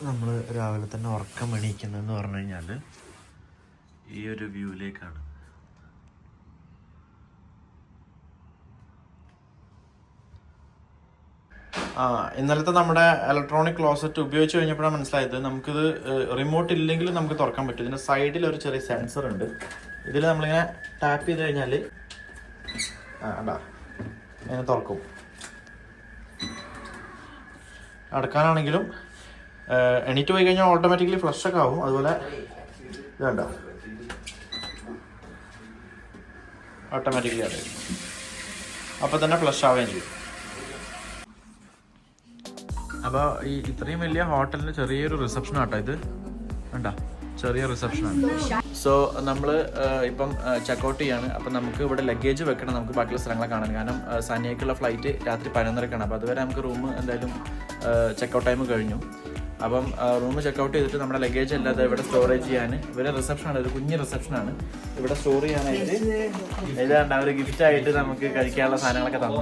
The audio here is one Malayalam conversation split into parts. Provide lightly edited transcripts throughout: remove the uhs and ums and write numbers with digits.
നമ്മൾ രാവിലെ തന്നെ ഉറക്കം എണീക്കുന്നതെന്ന് പറഞ്ഞു കഴിഞ്ഞാൽ ഈ ഒരു വ്യൂവിലേക്കാണ്. ഇന്നലത്തെ നമ്മുടെ ഇലക്ട്രോണിക് ക്ലോസറ്റ് ഉപയോഗിച്ച് കഴിഞ്ഞപ്പോഴാണ് മനസ്സിലായത് നമുക്കിത് റിമോട്ട് ഇല്ലെങ്കിലും നമുക്ക് തുറക്കാൻ പറ്റും. ഇതിൻ്റെ സൈഡിൽ ഒരു ചെറിയ സെൻസർ ഉണ്ട്. ഇതിൽ നമ്മളിങ്ങനെ ടാപ്പ് ചെയ്ത് കഴിഞ്ഞാൽ ഇങ്ങനെ തുറക്കും. അടക്കാനാണെങ്കിലും എണീറ്റ് പോയി കഴിഞ്ഞാൽ ഓട്ടോമാറ്റിക്കലി ഫ്ലഷ് ഒക്കെ ആവും. അതുപോലെ ഇത് കണ്ടോ, ഓട്ടോമാറ്റിക്കലി അടയും, അപ്പോൾ തന്നെ ഫ്ലഷ് ആവുകയും ചെയ്യും. അപ്പോൾ ഈ ഇത്രയും വലിയ ഹോട്ടലിന് ചെറിയൊരു റിസപ്ഷൻ ആട്ടോ ഇത്, വേണ്ട ചെറിയ റിസപ്ഷനാണ്. സോ നമ്മൾ ഇപ്പം ചെക്കൗട്ട് ചെയ്യാണ്. അപ്പം നമുക്ക് ഇവിടെ ലഗേജ് വെക്കണം, നമുക്ക് ബാക്കിയുള്ള സ്ഥലങ്ങളെ കാണാൻ. കാരണം സാനിയക്കുള്ള ഫ്ലൈറ്റ് രാത്രി 11:30 അപ്പോൾ അതുവരെ നമുക്ക് റൂം എന്തായാലും ചെക്കൗട്ട് ടൈം കഴിഞ്ഞു. അപ്പം റൂം ചെക്കൗട്ട് ചെയ്തിട്ട് നമ്മുടെ ലഗേജ് അല്ലാതെ ഇവിടെ സ്റ്റോറേജ് ചെയ്യാൻ ഇവിടെ റിസപ്ഷനാണ്, ഒരു കുഞ്ഞ് റിസപ്ഷനാണ്. ഇവിടെ സ്റ്റോർ ചെയ്യാനായിട്ട് ഇതാണ്ട് അവർ ഗിഫ്റ്റായിട്ട് നമുക്ക് കഴിക്കാനുള്ള സാധനങ്ങളൊക്കെ തന്നു.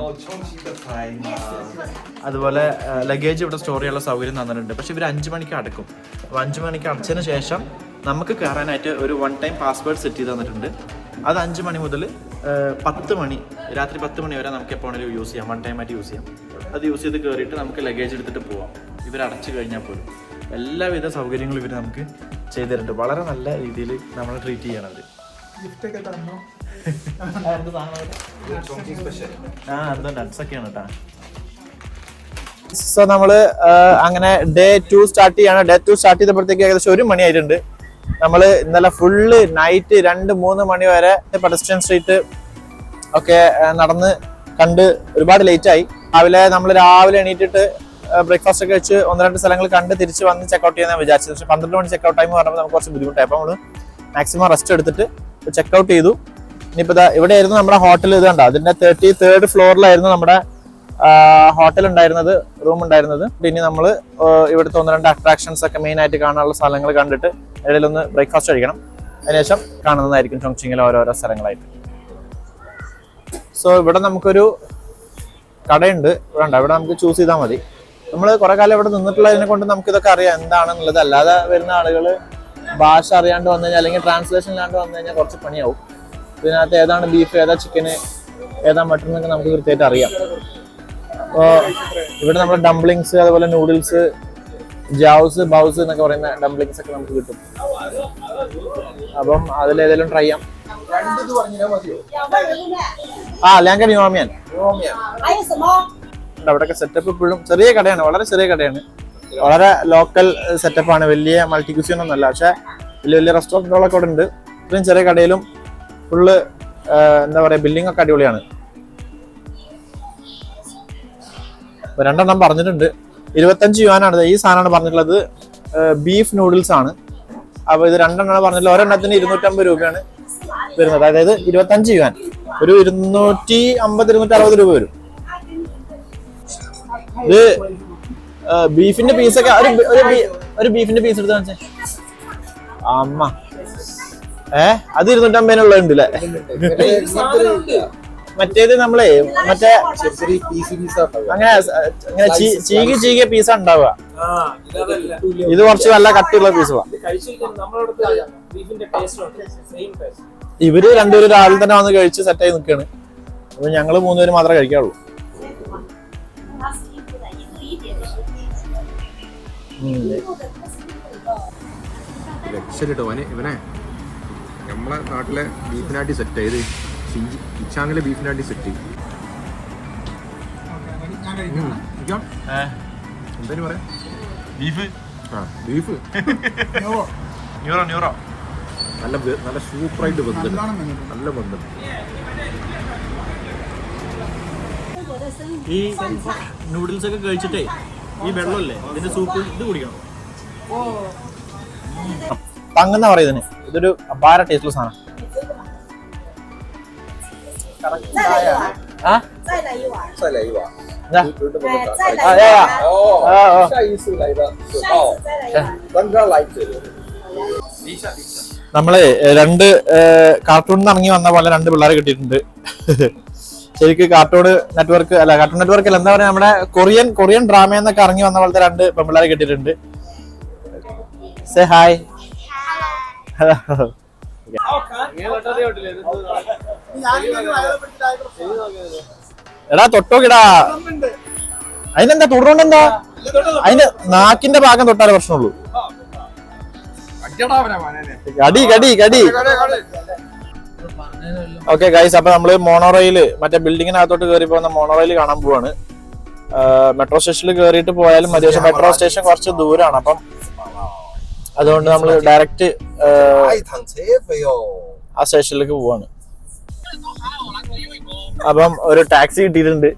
അതുപോലെ ലഗേജ് ഇവിടെ സ്റ്റോർ ചെയ്യാനുള്ള സൗകര്യം തന്നിട്ടുണ്ട്. പക്ഷെ ഇവർ 5 മണിക്ക് അടക്കും. അപ്പോൾ 5 മണിക്ക് അടച്ചതിന് ശേഷം നമുക്ക് കയറാനായിട്ട് ഒരു 1 ടൈം പാസ്വേഡ് സെറ്റ് ചെയ്ത് തന്നിട്ടുണ്ട്. അത് 5 മണി മുതൽ 10 മണി രാത്രി 10 മണി വരെ നമുക്ക് എപ്പോഴെങ്കിലും യൂസ് ചെയ്യാം, 1 ടൈം ആയിട്ട് യൂസ് ചെയ്യാം. അത് യൂസ് ചെയ്ത് കയറിയിട്ട് നമുക്ക് ലഗേജ് എടുത്തിട്ട് പോവാം. ഇവർ അടച്ചു കഴിഞ്ഞാൽ പോലും എല്ലാവിധ സൗകര്യങ്ങളും ഇവർ നമുക്ക് ചെയ്തു തരുന്നുണ്ട്. വളരെ നല്ല രീതിയിൽ നമ്മളെ ട്രീറ്റ് ചെയ്യണം അവർ. എന്തോ നട്ട്സൊക്കെയാണ് കേട്ടോ. സോ നമ്മള് അങ്ങനെ ഡേ 2 സ്റ്റാർട്ട് ചെയ്യാണ്. ഡേ 2 സ്റ്റാർട്ട് ചെയ്തപ്പോഴത്തേക്ക് ഏകദേശം 1 മണി ആയിട്ടുണ്ട്. നമ്മൾ ഇന്നലെ ഫുള്ള് നൈറ്റ് 2-3 മണി വരെ പെഡസ്ട്രിയൻ സ്ട്രീറ്റ് ഒക്കെ നടന്ന് കണ്ട് ഒരുപാട് ലേറ്റ് ആയി. രാവിലെ എണീറ്റിട്ട് ബ്രേക്ക്ഫാസ്റ്റ് ഒക്കെ വെച്ച് 1-2 സ്ഥലങ്ങൾ കണ്ട് തിരിച്ച് വന്ന് ചെക്കൗട്ട് ചെയ്യാൻ വിചാരിച്ചത്. പക്ഷെ 12 മണി ചെക്കൗട്ട് ടൈം പറഞ്ഞപ്പോൾ നമുക്ക് കുറച്ച് ബുദ്ധിമുട്ടായി. അപ്പോൾ നമ്മൾ മാക്സിമം റെസ്റ്റ് എടുത്തിട്ട് ചെക്കൗട്ട് ചെയ്തു. ഇനിയിപ്പോൾ ഇവിടെ ആയിരുന്നു നമ്മുടെ ഹോട്ടൽ. ഇത് കണ്ടോ, അതിന്റെ 33rd ഫ്ലോറിലായിരുന്നു നമ്മുടെ ഹോട്ടൽ ഉണ്ടായിരുന്നത്, റൂം ഉണ്ടായിരുന്നത്. ഇനി നമ്മൾ ഇവിടുത്തെ 1-2 അട്രാക്ഷൻസ് ഒക്കെ മെയിൻ ആയിട്ട് കാണാനുള്ള സ്ഥലങ്ങൾ കണ്ടിട്ട് ഇടയിലൊന്ന് ബ്രേക്ക്ഫാസ്റ്റ് കഴിക്കണം. അതിനുശേഷം കാണുന്നതായിരിക്കും ചൊങ്ചിങ്ങിലെ ഓരോരോ സ്ഥലങ്ങളായിട്ട്. സോ ഇവിടെ നമുക്കൊരു കടയുണ്ട്, ഇവിടെ നമുക്ക് ചൂസ് ചെയ്താൽ മതി. നമ്മൾ കുറെ കാലം ഇവിടെ നിന്നിട്ടുള്ളതിനെ കൊണ്ട് നമുക്ക് ഇതൊക്കെ അറിയാം എന്താണെന്നുള്ളത്. അല്ലാതെ വരുന്ന ആളുകൾ ഭാഷ അറിയാണ്ട് വന്നു കഴിഞ്ഞാൽ അല്ലെങ്കിൽ ട്രാൻസ്ലേഷൻ ഇല്ലാണ്ട് വന്നു കഴിഞ്ഞാൽ കുറച്ച് പണിയാവും. ഇതിനകത്ത് ഏതാണ് ബീഫ്, ഏതാ ചിക്കന്, ഏതാ മട്ടൺ എന്നൊക്കെ നമുക്ക് കൃത്യമായിട്ട് അറിയാം. അപ്പോൾ ഇവിടെ നമ്മുടെ ഡംപ്ലിങ്സ്, അതുപോലെ നൂഡിൽസ്, ജാവ്സ്, ബൗസ് എന്നൊക്കെ പറയുന്ന ഡംപ്ലിങ്സ് ഒക്കെ നമുക്ക് കിട്ടും. അപ്പം അതിലേതെങ്കിലും ട്രൈ ചെയ്യാം. ലാങ്കൻ യുവാമിയാൻ അവിടെയൊക്കെ സെറ്റപ്പ് ഇപ്പോഴും ചെറിയ കടയാണ്, വളരെ ചെറിയ കടയാണ്, വളരെ ലോക്കൽ സെറ്റപ്പാണ്. വലിയ മൾട്ടി ക്യൂസിൻ ഒന്നുമല്ല, പക്ഷെ വലിയ വലിയ റെസ്റ്റോറൻറ്റുകളൊക്കെ അവിടെ ഉണ്ട്. ഇത്രയും ചെറിയ കടയിലും ഫുള്ള് എന്താ പറയുക, ബിൽഡിംഗ് ഒക്കെ അടിപൊളിയാണ്. 2 എണ്ണം പറഞ്ഞിട്ടുണ്ട്. 25 യുവാനാണ് ഈ സാധനമാണ് പറഞ്ഞിട്ടുള്ളത്. ബീഫ് നൂഡിൽസ് ആണ്. അപ്പോൾ ഇത് 2 എണ്ണം പറഞ്ഞിട്ടുള്ളത്. ഒരെണ്ണത്തിന് 250 രൂപയാണ് വരുന്നത്. അതായത് 25 യുവാൻ, ഒരു 250-260 രൂപ വരും. ഇത് ബീഫിന്റെ പീസൊക്കെ ഒരു ബീഫിന്റെ പീസ് എടുത്ത് കാണിച്ചേ അമ്മ. അത് 250 ഉണ്ടല്ലേ? മറ്റേത് നമ്മളെ മറ്റേ അങ്ങനെ ചീകിയ പീസാ ഉണ്ടാവുക. ഇത് കുറച്ച് നല്ല കട്ടിയുള്ള പീസുകളാണ്. ഇവര് 2 പേര് രാവിലെ തന്നെ വന്ന് കഴിച്ച് സെറ്റായി നിൽക്കുകയാണ്. അപ്പൊ ഞങ്ങള് 3 പേര് മാത്രമേ കഴിക്കാറുള്ളൂ. ഇവനെ നമ്മളെ നാട്ടിലെ ബീഫിനാട്ടി സെറ്റ് ചെയ്ത് ഇച്ചാങ്ങിലെ ബീഫിനാട്ടി സെറ്റ് ചെയ്യും. എന്തായാലും പറയാ ബീഫ് ബീഫ് ന്യൂറോ നല്ല സൂപ്പറായിട്ട് ബന്ധം, നല്ല ബന്ധം. ഈ നൂഡിൽസ് ഒക്കെ കഴിച്ചിട്ടേ ഈ വെള്ളമല്ലേ ഇതിന്റെ സൂപ്പ് ഇത് കുടിക്കണം. തങ്ങുന്ന പറയുന്നതിന് ഇതൊരു അപാര ടേസ്റ്റുള്ള സാധനം. നമ്മളെ 2 കാർട്ടൂണിൽ നിന്ന് ഇറങ്ങി വന്ന പോലെ 2 പിള്ളേരെ കിട്ടിയിട്ടുണ്ട്. ശരിക്കും കാർട്ടൂൺ നെറ്റ്വർക്ക് അല്ല, എന്താ പറയാ, നമ്മുടെ കൊറിയൻ ഡ്രാമ എന്നൊക്കെ ഇറങ്ങി വന്ന പോലത്തെ 2 പെൺപിള്ളേരെ കിട്ടിയിട്ടുണ്ട്. Say hi. Hello. എടാ തൊട്ടോക്കിടാ. അതിനെന്താ തുടരുണ്ടെന്താ? അതിന്റെ നാക്കിന്റെ ഭാഗം തൊട്ടാലേ പ്രശ്നമുള്ളൂ. കടി കടി കടി. ഓക്കെ ഗൈസ്, അപ്പൊ നമ്മള് മോണോറെയില് മറ്റേ ബിൽഡിങ്ങിനകത്തോട്ട് കയറി പോകുന്ന മോണോറെയിൽ കാണാൻ പോവാണ്. മെട്രോ സ്റ്റേഷനിൽ കയറിയിട്ട് പോയാലും മതി, പക്ഷെ മെട്രോ സ്റ്റേഷൻ കുറച്ച് ദൂരമാണ്. അപ്പം അതുകൊണ്ട് നമ്മൾ ഡയറക്റ്റ് ആ സ്റ്റേഷനിലേക്ക് പോവാണ്. അപ്പം ഒരു ടാക്സി കിട്ടിയിട്ടുണ്ട്.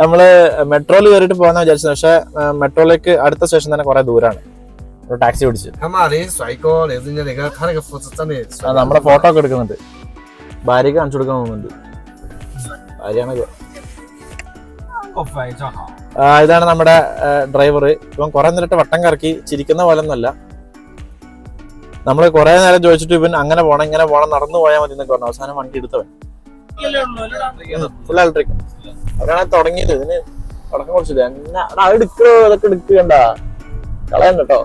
നമ്മള് മെട്രോയിൽ കയറിയിട്ട് പോകാന്ന് വിചാരിച്ചത്, പക്ഷെ മെട്രോയിലേക്ക് അടുത്ത സ്റ്റേഷൻ തന്നെ കുറെ ദൂരാണ്. ഒരു ടാക്സി പിടിച്ച് നമ്മുടെ ഫോട്ടോ ഒക്കെ എടുക്കുന്നുണ്ട്. ഭാര്യക്ക് കാണിച്ചു കൊടുക്കാൻ പോകുന്നുണ്ട്. ഭാര്യയാണ്. ഇതാണ് നമ്മുടെ ഡ്രൈവർ. ഇവൻ കുറെ നേരിട്ട് വട്ടം കറക്കി ചിരിക്കുന്ന പോലെ ഒന്നല്ല. നമ്മള് കുറെ നേരം ചോദിച്ചിട്ട് ഇവൻ അങ്ങനെ പോണം ഇങ്ങനെ പോണം നടന്നു പോയാൽ മതി എന്നൊക്കെ പറഞ്ഞു. അവസാനം വണ്ടി എടുത്തവൻ. Full electric. അവരാണ് തുടങ്ങിയത്. ഇതിന് തുടക്കം കുറിച്ചില്ല. അത് എടുക്കോ അതൊക്കെ എടുക്കണ്ട, കളയണ്ട കേട്ടോ.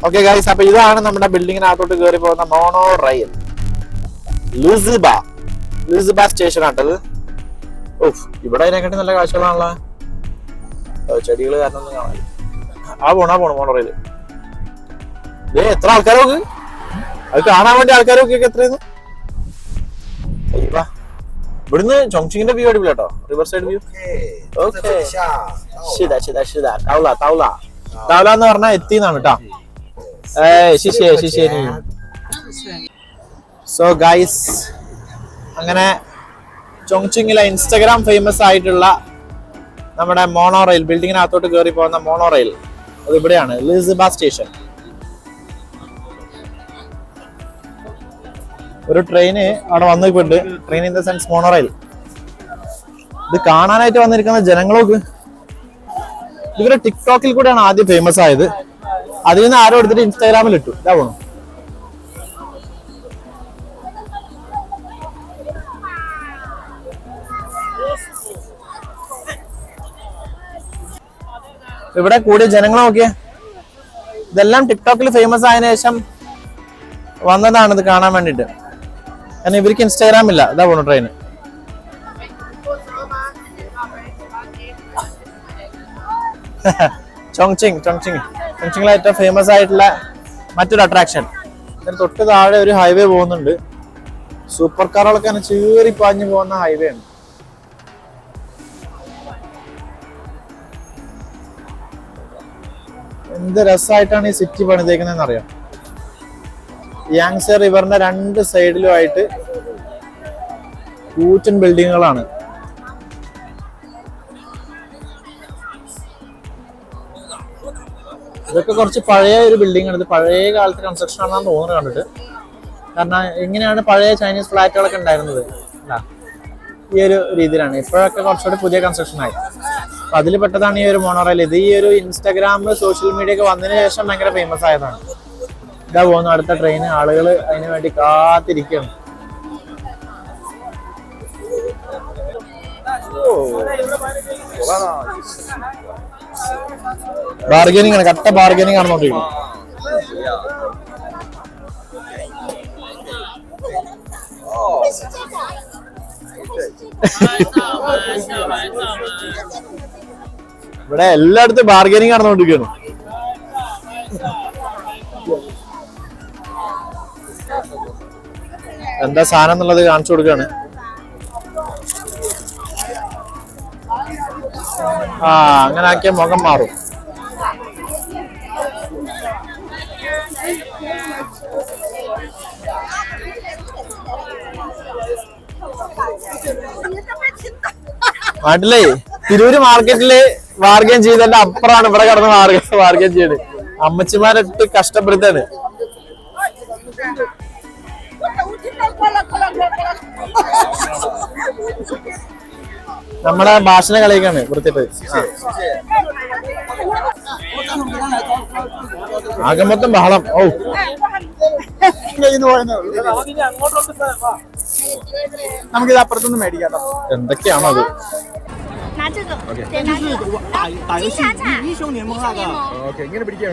ഓക്കെ ഗൈസ്, അപ്പൊ ഇതാണ് നമ്മുടെ ബിൽഡിങ്ങിനകത്തോട്ട് കയറി പോകുന്ന മോണോ റെയിൽ. ലൂസിബ സ്റ്റേഷൻ ആട്ടത്. ഓഹ്, ഇവിടെ അതിനെക്കാട്ടി നല്ല കാഴ്ചകളാണല്ലോ. ചെടികൾ കാരണം ഒന്നും കാണാനില്ല. പോണ മോണോ റെയിൽ. എത്ര ആൾക്കാരൊക്കെ അത് കാണാൻ വേണ്ടി ആൾക്കാരൊക്കെ എത്രയെന്ന്. ഇവിടുന്ന് ചോങ്ചിങ്ങിന്റെ വ്യൂ അടിപൊളി കേട്ടോ. River side view. ഓക്കെ, തൗല എന്ന് പറഞ്ഞാൽ എത്തിന്നാണ് കേട്ടോ. സോ ഗൈസ്, അങ്ങനെ ചോങ്ചിങ്ങിലെ ഇൻസ്റ്റഗ്രാം ഫേമസ് ആയിട്ടുള്ള നമ്മുടെ മോണോ റെയിൽ, ബിൽഡിങ്ങിനകത്തോട്ട് കയറി പോകുന്ന മോണോ റെയിൽ അത് ഇവിടെയാണ്, ലൂസിബ സ്റ്റേഷൻ. ഒരു ട്രെയിന് അവിടെ വന്നിട്ടുണ്ട്. Train in the sense mono rail. ഇത് കാണാനായിട്ട് വന്നിരിക്കുന്ന ജനങ്ങളൊക്കെ ഇവര് ടിക്ടോക്കിൽ കൂടെയാണ് ആദ്യം ഫേമസ് ആയത്. അതിൽ നിന്ന് ആരോ എടുത്തിട്ട് ഇൻസ്റ്റാഗ്രാമിൽ ഇട്ടു. ഇതാ പോണു. ഇവിടെ കൂടിയ ജനങ്ങൾ നോക്കിയേ. ഇതെല്ലാം ടിക്ടോക്കിൽ ഫേമസ് ആയതിനു ശേഷം വന്നതാണ് ഇത് കാണാൻ വേണ്ടിട്ട്. കാരണം ഇവർക്ക് ഇൻസ്റ്റാഗ്രാം ഇല്ല. ഇതാ പോണു ട്രെയിന്. ചോങ്ചിങ്ങിലെ ഏറ്റവും ഫേമസ് ആയിട്ടുള്ള മറ്റൊരു അട്രാക്ഷൻ. ഇതിന് തൊട്ട് താഴെ ഒരു ഹൈവേ പോകുന്നുണ്ട്. സൂപ്പർ കാറുകളൊക്കെ അങ്ങനെ ചീറി പാഞ്ഞു പോകുന്ന ഹൈവേ ആണ്. എന്ത് രസമായിട്ടാണ് ഈ സിറ്റി പണിതേക്കുന്നതെന്ന് അറിയാം. യാങ്സെ റിവറിന്റെ രണ്ട് സൈഡിലുമായിട്ട് കൂറ്റൻ ബിൽഡിങ്ങുകളാണ്. ഇതൊക്കെ കുറച്ച് പഴയ ഒരു ബിൽഡിംഗ് ആണ്. ഇത് പഴയ കാലത്ത് കൺസ്ട്രക്ഷൻ ആണെന്നാണ് തോന്നുന്നത് കണ്ടിട്ട്. കാരണം ഇങ്ങനെയാണ് പഴയ ചൈനീസ് ഫ്ലാറ്റുകളൊക്കെ ഉണ്ടായിരുന്നത്. ഈ ഒരു രീതിയിലാണ്. ഇപ്പോഴൊക്കെ കുറച്ചുകൂടി പുതിയ കൺസ്ട്രക്ഷൻ ആയി. അപ്പൊ അതിൽ പെട്ടതാണ് ഈ ഒരു മോണോറെയിൽ. ഇത് ഈ ഒരു ഇൻസ്റ്റാഗ്രാം സോഷ്യൽ മീഡിയ ഒക്കെ വന്നതിന് ശേഷം ഭയങ്കര ഫേമസ് ആയതാണ്. ഇതാ പോകുന്നു അടുത്ത ട്രെയിൻ. ആളുകൾ അതിനു വേണ്ടി കാത്തിരിക്കുകയാണ്. ബാർഗനിങ് ആണ്, കട്ട ബാർഗനിങ് ആണെന്നോണ്ടിരിക്കും. ഇവിടെ എല്ലായിടത്തും ബാർഗനിങ് നടന്നുകൊണ്ടിരിക്കുകയാണ്. എന്താ സാധനം എന്നുള്ളത് കാണിച്ചു കൊടുക്കുകയാണ്. അങ്ങനെ ആക്കിയ മുഖം മാറും. നാട്ടിലേ തിരൂര് മാർക്കറ്റില് ബാർഗൈൻ ചെയ്തതിന്റെ അപ്പുറമാണ് ഇവിടെ കിടന്ന് ബാർഗൈൻ ചെയ്യണത്. അമ്മച്ചിമാരിട്ട് കഷ്ടപ്പെടുത്താണ്. നമ്മളെ ഭാഷണ കളിയൊക്കെയാണ് വൃത്തിട്ട്. ആകെ മൊത്തം ബഹളം. ഓ, നമുക്കിത് അപ്പുറത്തൊന്നും മേടിക്കാം. എന്തൊക്കെയാണോ അത്? 拿这个， OK 对，拿这个。打游戏金铲铲，英雄联盟那个。 ഓക്കെ ഇങ്ങനെ പിടിക്കാം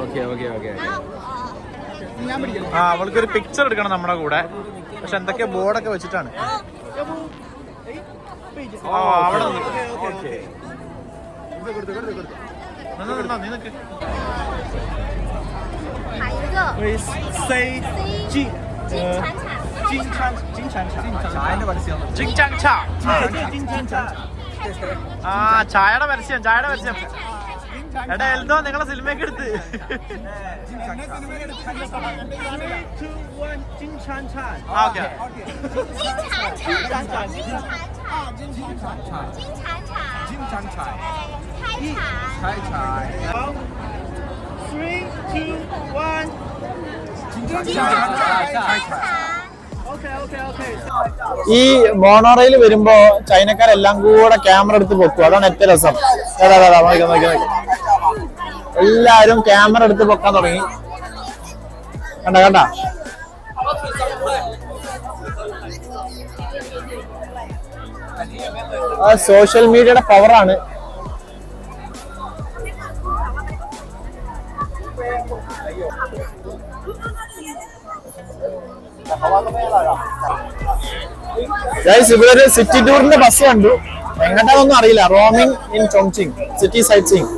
ഓക്കെ ഓക്കെ ഓക്കെ 然后 ആ അവൾക്കൊരു പിക്ചർ എടുക്കണം നമ്മുടെ കൂടെ. പക്ഷെ എന്തൊക്കെയോ ബോർഡൊക്കെ വെച്ചിട്ടാണ്. ആ അവിടെ ഓക്കെ നീ നിക്ക്. 喊一个 C 金金铲铲，金铲铲， ചായന്റെ പരസ്യം ചിങ്ചാങ് ചാ. 金铲铲。 ആ ചായയുടെ പരസ്യം, ചായയുടെ പരസ്യം. എടാ എൽദോ നിങ്ങളെ സിനിമയൊക്കെ എടുത്ത്. 金铲铲。 ഓക്കെ. 金铲铲，金铲铲，金铲铲，开铲， 3, 2, 1。 金铲铲，开铲。 OK。 ഈ മോണോറയിൽ വരുമ്പോ ചൈനക്കാരെല്ലാം കൂടെ ക്യാമറ എടുത്ത് പൊക്കും. അതാണ് ഏറ്റവും രസം. എല്ലാരും ക്യാമറ എടുത്ത് പൊക്കാൻ തുടങ്ങി. കണ്ട ആ സോഷ്യൽ മീഡിയയുടെ പവറാണ്. ഇവിടെ ഒരു സിറ്റി ടൂറിന്റെ ബസ് കണ്ടു. എങ്ങോട്ടാന്നൊന്നും അറിയില്ല. Roaming in Chongqing city sightseeing.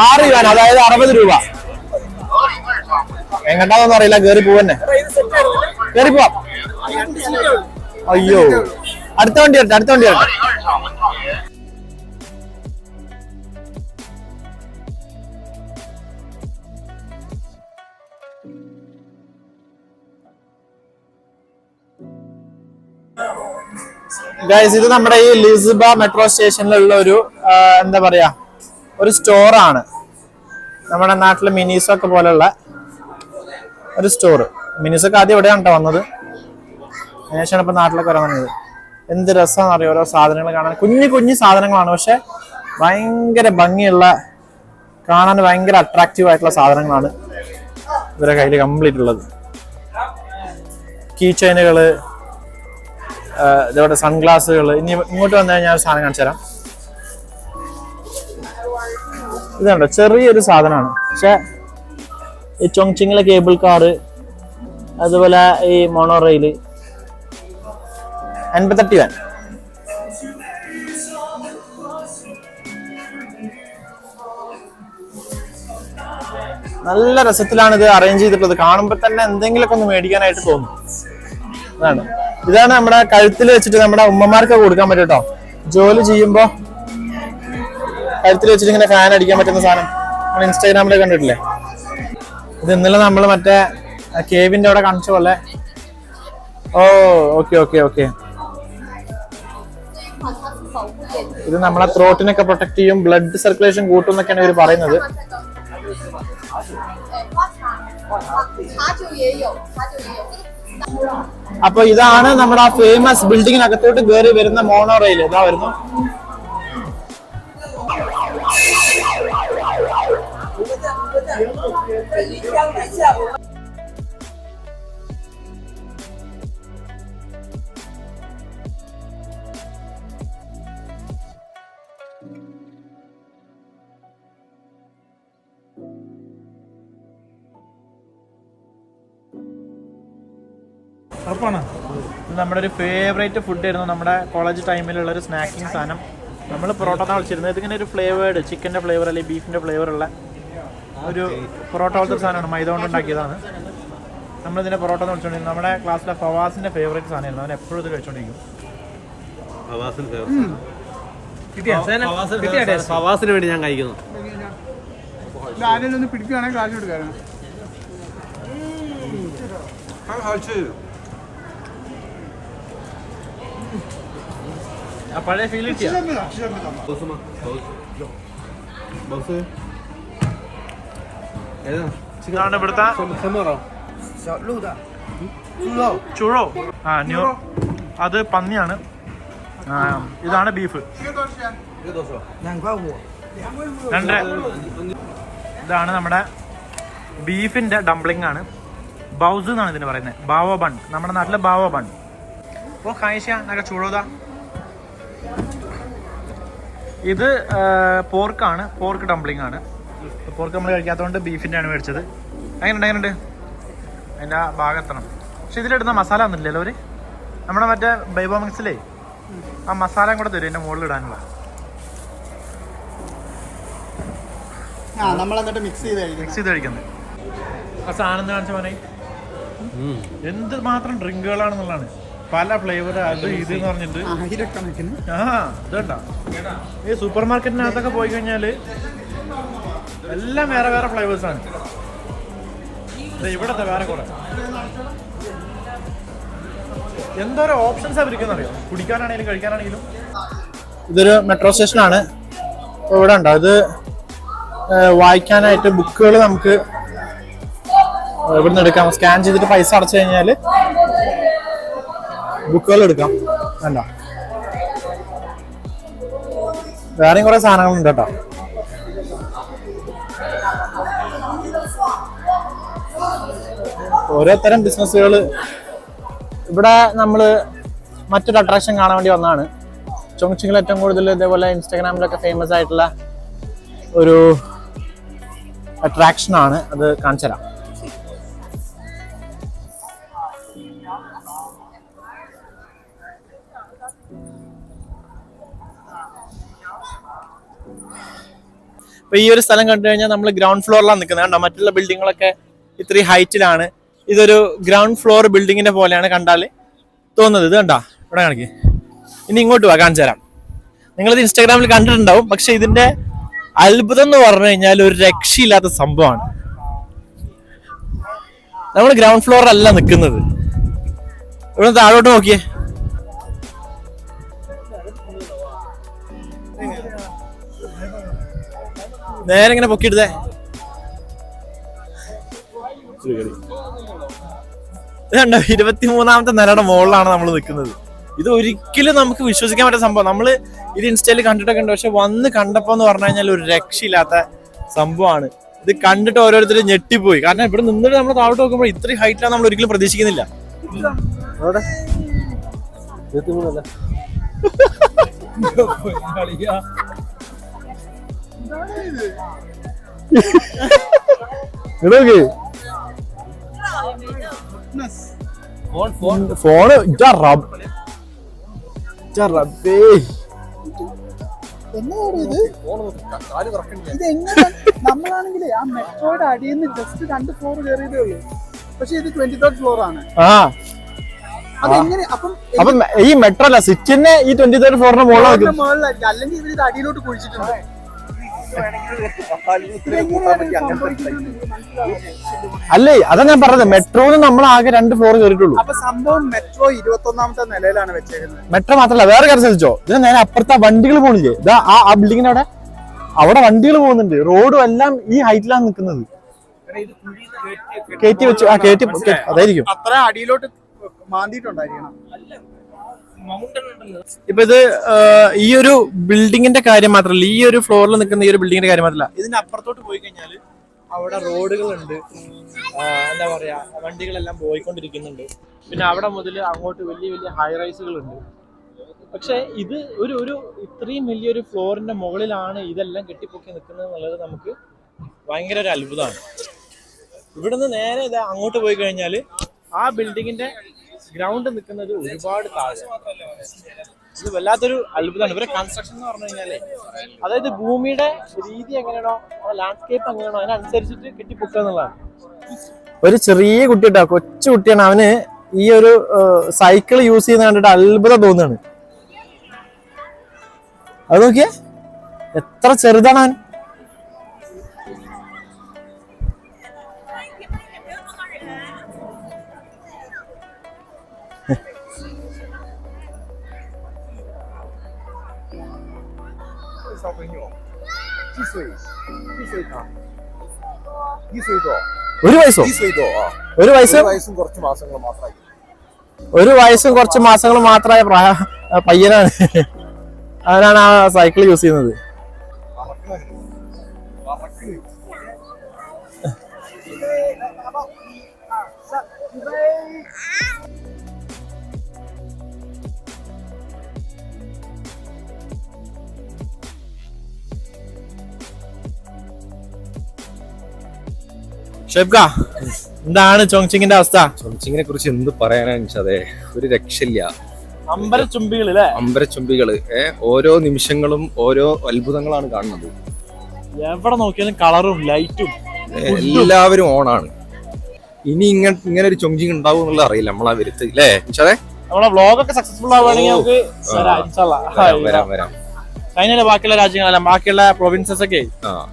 6 yuan, അതായത് 60 രൂപ. എങ്ങോട്ടാന്നൊന്നും അറിയില്ല. കേറി പോവന്നെ, കേറി പോവാം. അയ്യോ, അടുത്ത വണ്ടി വരട്ടെ. ഗൈസ്, ഇത് നമ്മുടെ ഈ ലിസ്ബ മെട്രോ സ്റ്റേഷനിലുള്ള ഒരു എന്താ പറയാ ഒരു സ്റ്റോറാണ്. നമ്മുടെ നാട്ടിലെ മിനിസൊക്കെ പോലുള്ള ഒരു സ്റ്റോർ. മിനിസൊക്കെ ആദ്യം എവിടെയാണ് കേട്ടോ വന്നത്. അതിനുശേഷമാണ് ഇപ്പൊ നാട്ടിലൊക്കെ വരാൻ വന്നത്. എന്ത് രസമാണെന്ന് അറിയാം ഓരോ സാധനങ്ങൾ കാണാൻ. കുഞ്ഞു സാധനങ്ങളാണ്, പക്ഷെ ഭയങ്കര ഭംഗിയുള്ള, കാണാൻ ഭയങ്കര അട്രാക്റ്റീവ് ആയിട്ടുള്ള സാധനങ്ങളാണ് ഇവരുടെ കയ്യിൽ കംപ്ലീറ്റ് ഉള്ളത്. കീ ചെയിനുകള്, ഇതോടെ സൺഗ്ലാസുകൾ. ഇനി ഇങ്ങോട്ട് വന്നു കഴിഞ്ഞാൽ ഒരു സാധനം കാണിച്ചു തരാം. ഇതുണ്ടോ, ചെറിയൊരു സാധനമാണ്. പക്ഷെ ഈ ചോങ്ചിങ്ങിലെ കേബിൾ കാറ്, അതുപോലെ ഈ മോണോ റെയില് 58 yuan. നല്ല രസത്തിലാണ് ഇത് അറേഞ്ച് ചെയ്തിട്ടുള്ളത്. കാണുമ്പോൾ തന്നെ എന്തെങ്കിലുമൊക്കെ ഒന്ന് മേടിക്കാനായിട്ട് തോന്നും. ഇതാണ് നമ്മുടെ കഴുത്തിൽ വെച്ചിട്ട് നമ്മുടെ ഉമ്മമാർക്ക് കൊടുക്കാൻ പറ്റും കേട്ടോ. ജോലി ചെയ്യുമ്പോ കഴുത്തിൽ വെച്ചിട്ട് ഇങ്ങനെ ഫാൻ അടിക്കാൻ പറ്റുന്ന സാധനം നമ്മൾ ഇൻസ്റ്റാഗ്രാമിൽ കണ്ടിട്ടില്ലേ. ഇത് ഇന്നലെ നമ്മൾ മറ്റേ കേവിന്റെ അവിടെ കാണിച്ച പോലെ. ഓ ഓക്കെ. ഇത് നമ്മളെ ത്രോട്ടിനൊക്കെ പ്രൊട്ടക്ട് ചെയ്യും, ബ്ലഡ് സർക്കുലേഷൻ കൂട്ടും എന്നൊക്കെയാണ് ഇവർ പറയുന്നത്. അപ്പൊ ഇതാണ് നമ്മുടെ ആ ഫേമസ് ബിൽഡിങ്ങിനകത്തോട്ട് കയറി വരുന്ന മോണോ റെയിൽ. ഇതാ വരുന്നു. നമ്മുടെ ഒരു ഫേവറേറ്റ് ഫുഡ് ആയിരുന്നു. നമ്മുടെ കോളേജ് ടൈമിലുള്ള ഒരു സ്നാക്കിങ് സാധനം. നമ്മൾ പൊറോട്ട എന്നാണ് വിളിച്ചിരുന്നത്. ഇതിങ്ങനെ ഒരു ഫ്ലേവേർഡ് ചിക്കൻ്റെ ഫ്ലേവർ അല്ലെങ്കിൽ ബീഫിൻ്റെ ഫ്ലേവറുള്ള ഒരു പൊറോട്ട പോലത്തെ സാധനമാണ്. മൈദ കൊണ്ട് ഉണ്ടാക്കിയതാണ്. നമ്മളിതിനെ പൊറോട്ട എന്ന് വിളിച്ചുകൊണ്ടിരുന്നത്. നമ്മുടെ ക്ലാസ്സിലെ ഫവാസിൻ്റെ ഫേവറേറ്റ് സാധനമായിരുന്നു. അവൻ എപ്പോഴും ഇത് കഴിച്ചുകൊണ്ടിരിക്കും. ഫവാസിന് വേണ്ടി ഞാൻ കഴിക്കുന്നു. ആരെങ്കിലും പിടിക്കുകയാണെങ്കിൽ കാശ് കൊടുക്കാനാണ്. പഴയ ഫീൽ കിട്ടിയ ഇതാണ് ഇവിടുത്തെ ചുഴോ. ന്യൂ അത് പന്നിയാണ്. ഇതാണ് ബീഫ്. 2. ഇതാണ് നമ്മുടെ ബീഫിന്റെ ഡംപ്ലിംഗ് ആണ്. ബൗസ് എന്നാണ് ഇതിന് പറയുന്നത്. ബാവോ ബൺ, നമ്മുടെ നാട്ടിലെ ബാവോ ബൺ. ഓ കാഴ്ച നഗ ചുഴോതാ ഇത് പോർക്കാണ്, പോർക്ക് ഡംപ്ലിംഗ് ആണ്. പോർക്ക് നമ്മൾ കഴിക്കാത്തതുകൊണ്ട് ബീഫിൻ്റെ ആണ് മേടിച്ചത്. എങ്ങനെയുണ്ട് അതിൻ്റെ ഭാഗത്തണം. പക്ഷെ ഇതിലിടുന്ന മസാല ഒന്നുമില്ലല്ലോ അവർ. നമ്മുടെ മറ്റേ ബൈബോമിക്സിലേ ആ മസാലയും കൂടെ തരും എൻ്റെ മുകളിൽ ഇടാനുള്ള. മിക്സ് ചെയ്ത് കഴിക്കുന്നത്. ആ സാധനം കാണിച്ച പോലെ എന്ത് മാത്രം ഡ്രിങ്കുകളാണെന്നുള്ളതാണ്. പല ഫ്ലേവർ അത് ഇത് എന്ന് പറഞ്ഞിട്ട്. ഇതണ്ട ഈ സൂപ്പർ മാർക്കറ്റിനകത്തൊക്കെ പോയി കഴിഞ്ഞാൽ എല്ലാം വേറെ വേറെ ഫ്ലേവേഴ്സാണ്. ഇവിടത്തെ വേറെ കൂടെ എന്തോരോ ഓപ്ഷൻസ് അവരിക്കുന്നറിയോ, കുടിക്കാനാണെങ്കിലും കഴിക്കാനാണെങ്കിലും. ഇതൊരു മെട്രോ സ്റ്റേഷനാണ്. ഇവിടെ ഉണ്ടോ ഇത് വായിക്കാനായിട്ട് ബുക്കുകൾ നമുക്ക് ഇവിടുന്ന് എടുക്കാം. സ്കാൻ ചെയ്തിട്ട് പൈസ അടച്ചു കഴിഞ്ഞാൽ ബുക്കുകൾ എടുക്കാം. വേണ്ട വേറെയും കുറെ സാധനങ്ങളുണ്ട് കേട്ടോ. ഓരോത്തരം ബിസിനസ്സുകൾ. ഇവിടെ നമ്മൾ മറ്റൊരു അട്രാക്ഷൻ കാണാൻ വേണ്ടി വന്നതാണ്. ചൊങ്ചിങ്ങിൽ ഏറ്റവും കൂടുതൽ ഇതേപോലെ ഇൻസ്റ്റാഗ്രാമിലൊക്കെ ഫേമസ് ആയിട്ടുള്ള ഒരു അട്രാക്ഷനാണ്. അത് കാണിച്ചു തരാം. അപ്പൊ ഈ ഒരു സ്ഥലം കണ്ടു കഴിഞ്ഞാൽ നമ്മൾ ഗ്രൗണ്ട് ഫ്ലോറിലാണ് നിൽക്കുന്നത്. കണ്ടോ, മറ്റുള്ള ബിൽഡിങ്ങുകളൊക്കെ ഇത്രയും ഹൈറ്റിലാണ്. ഇതൊരു ഗ്രൗണ്ട് ഫ്ലോർ ബിൽഡിങ്ങിന്റെ പോലെയാണ് കണ്ടാൽ തോന്നുന്നത്. ഇത് കണ്ടാ ഇവിടെ കാണിക്ക്. ഇനി ഇങ്ങോട്ട് വാ, കാണിച്ചു തരാം. നിങ്ങളിത് ഇൻസ്റ്റാഗ്രാമിൽ കണ്ടിട്ടുണ്ടാവും. പക്ഷെ ഇതിന്റെ അത്ഭുതം എന്ന് പറഞ്ഞു കഴിഞ്ഞാൽ ഒരു രക്ഷയില്ലാത്ത സംഭവമാണ്. നമ്മൾ ഗ്രൗണ്ട് ഫ്ലോറിലല്ല നിൽക്കുന്നത്. ഇവിടെ താഴോട്ട് നോക്കിയേ. നേരെ ഇങ്ങനെ പൊക്കിയിടുതേ. ഇതുണ്ടോ, 23ാമത്തെ നിലയുടെ മുകളിലാണ് നമ്മൾ നിൽക്കുന്നത്. ഇത് ഒരിക്കലും നമുക്ക് വിശ്വസിക്കാൻ പറ്റുന്ന സംഭവം. നമ്മൾ ഇത് ഇൻസ്റ്റയിൽ കണ്ടിട്ടൊക്കെ ഉണ്ട്. പക്ഷെ വന്ന് കണ്ടപ്പോ എന്ന് പറഞ്ഞു കഴിഞ്ഞാൽ ഒരു രക്ഷയില്ലാത്ത സംഭവമാണ്. ഇത് കണ്ടിട്ട് ഓരോരുത്തരും ഞെട്ടിപ്പോയി. കാരണം ഇവിടെ നിന്നിട്ട് നമ്മൾ താഴോട്ട് നോക്കുമ്പോൾ ഇത്രയും ഹൈറ്റിലാണ് നമ്മൾ ഒരിക്കലും പ്രതീക്ഷിക്കുന്നില്ല. ഫോണ് നമ്മളാണെങ്കിലേ ആ മെട്രോയുടെ അടിയിൽ നിന്ന് ജസ്റ്റ് 2 ഫ്ലോർ കയറിയതേ ഉള്ളൂ. പക്ഷെ ഇത് 23rd ഫ്ലോർ ആണ്. അപ്പം ഈ മെട്രോ അല്ല, സിറ്റിനെ ഈ 23rd ഫ്ലോറിന്റെ മുകളിലായിരിക്കും. അല്ലെങ്കിൽ ഇവർ ഇത് അടിയിലോട്ട് കുഴിച്ചിട്ടുണ്ട്. അല്ലേ, അതാ ഞാൻ പറഞ്ഞത്. മെട്രോന്ന് നമ്മൾ ആകെ 2 ഫ്ലോർ കയറിയിട്ടുള്ളൂ. അപ്പൊ സംഭവം മെട്രോ 21ാമത്തെ നിലയിലാണ് വെച്ചേക്കുന്നത്. മെട്രോ മാത്രല്ല, വേറെ കാര്യം ശ്രദ്ധിച്ചോ, ഇതിന് നേരെ അപ്പുറത്തെ വണ്ടികൾ പോണില്ലേ. ഇതാ ആ ബിൽഡിങ്ങിന്റെ അവിടെ വണ്ടികൾ പോകുന്നുണ്ട്. റോഡും എല്ലാം ഈ ഹൈറ്റിലാണ് നിൽക്കുന്നത്. കയറ്റി വെച്ചു. അതായിരിക്കും അത്ര അടിയിലോട്ട് മാന്തിയിട്ടുണ്ടായിരിക്കണം. ഇപ്പൊ ഇത് ഈ ഒരു ബിൽഡിങ്ങിന്റെ കാര്യം മാത്രമല്ല, ഈ ഒരു ഫ്ലോറിൽ നിൽക്കുന്ന ഈ ഒരു ബിൽഡിങ്ങിന്റെ കാര്യം മാത്രമല്ല, ഇതിന്റെ അപ്പുറത്തോട്ട് പോയി കഴിഞ്ഞാൽ അവിടെ റോഡുകളുണ്ട്. എന്താ പറയാ, വണ്ടികളെല്ലാം പോയിക്കൊണ്ടിരിക്കുന്നുണ്ട്. പിന്നെ അവിടെ മുതൽ അങ്ങോട്ട് വലിയ വലിയ ഹൈ റൈസുകളുണ്ട്. പക്ഷെ ഇത് ഒരു ഇത്രയും വലിയൊരു ഫ്ലോറിന്റെ മുകളിലാണ് ഇതെല്ലാം കെട്ടിപ്പൊക്കി നിൽക്കുന്നത് എന്നുള്ളത് നമുക്ക് ഭയങ്കര ഒരു അത്ഭുതമാണ്. ഇവിടുന്ന് നേരെ ഇത് അങ്ങോട്ട് പോയി കഴിഞ്ഞാൽ ആ ബിൽഡിങ്ങിന്റെ ഗ്രൗണ്ട് നിൽക്കുന്നത് ഒരുപാട് താഴെ. ഇത് വല്ലാത്തൊരു അത്ഭുതമാണ്. ഇവരെ കൺസ്ട്രക്ഷൻ എന്ന് പറഞ്ഞു കഴിഞ്ഞാല്, അതായത് ഭൂമിയുടെ രീതി എങ്ങനെയാണോ, ലാൻഡ്സ്കേപ്പ് എങ്ങനെയാണോ അതിനനുസരിച്ചിട്ട് കെട്ടിപ്പൊക്കുക എന്നുള്ളതാണ്. ഒരു ചെറിയ കുട്ടിട്ടാ, കൊച്ചു കുട്ടിയാണ്. അവന് ഈ ഒരു സൈക്കിൾ യൂസ് ചെയ്യുന്ന കണ്ടിട്ട് അത്ഭുതം തോന്നുകയാണ്. അത് നോക്കിയേ, എത്ര ചെറുതാണ് അവൻ. ഒരു വയസ്സോ? ഒരു വയസ്സും കുറച്ച് മാസങ്ങൾ മാത്രമായ പയ്യനാണ്. അവനാണ് ആ സൈക്കിൾ യൂസ് ചെയ്യുന്നത്. ഷെബ്ക, എന്താണ് ചോങ്ചിങ്ങിന്റെ അവസ്ഥ? ചോങ്ചിങ്ങിനെ കുറിച്ച് എന്ത് പറയാനാണ് അതെ, ഒരു രക്ഷയില്ല. അമ്പരച്ചുംബികള് അമ്പരച്ചുംബികള് ഓരോ നിമിഷങ്ങളും ഓരോ അത്ഭുതങ്ങളാണ് കാണുന്നത്. എവിടെ നോക്കിയാലും കളറും ലൈറ്റും എല്ലാവരും ഓണാണ്. ഇനി ഇങ്ങനെ ഒരു ചൊങ്ചിങ് ഉണ്ടാവും എന്നുള്ളത് അറിയില്ല നമ്മളാ വരുത്ത് അല്ലേ? നമ്മളെ വ്ളോഗൊക്കെ സക്സസ്ഫുൾ ആവുകയാണെങ്കിൽ നമുക്ക് വരാം. ചൈനയിലെ ബാക്കിയുള്ള രാജ്യങ്ങളല്ല, ബാക്കിയുള്ള പ്രൊവിൻസസ് ഒക്കെ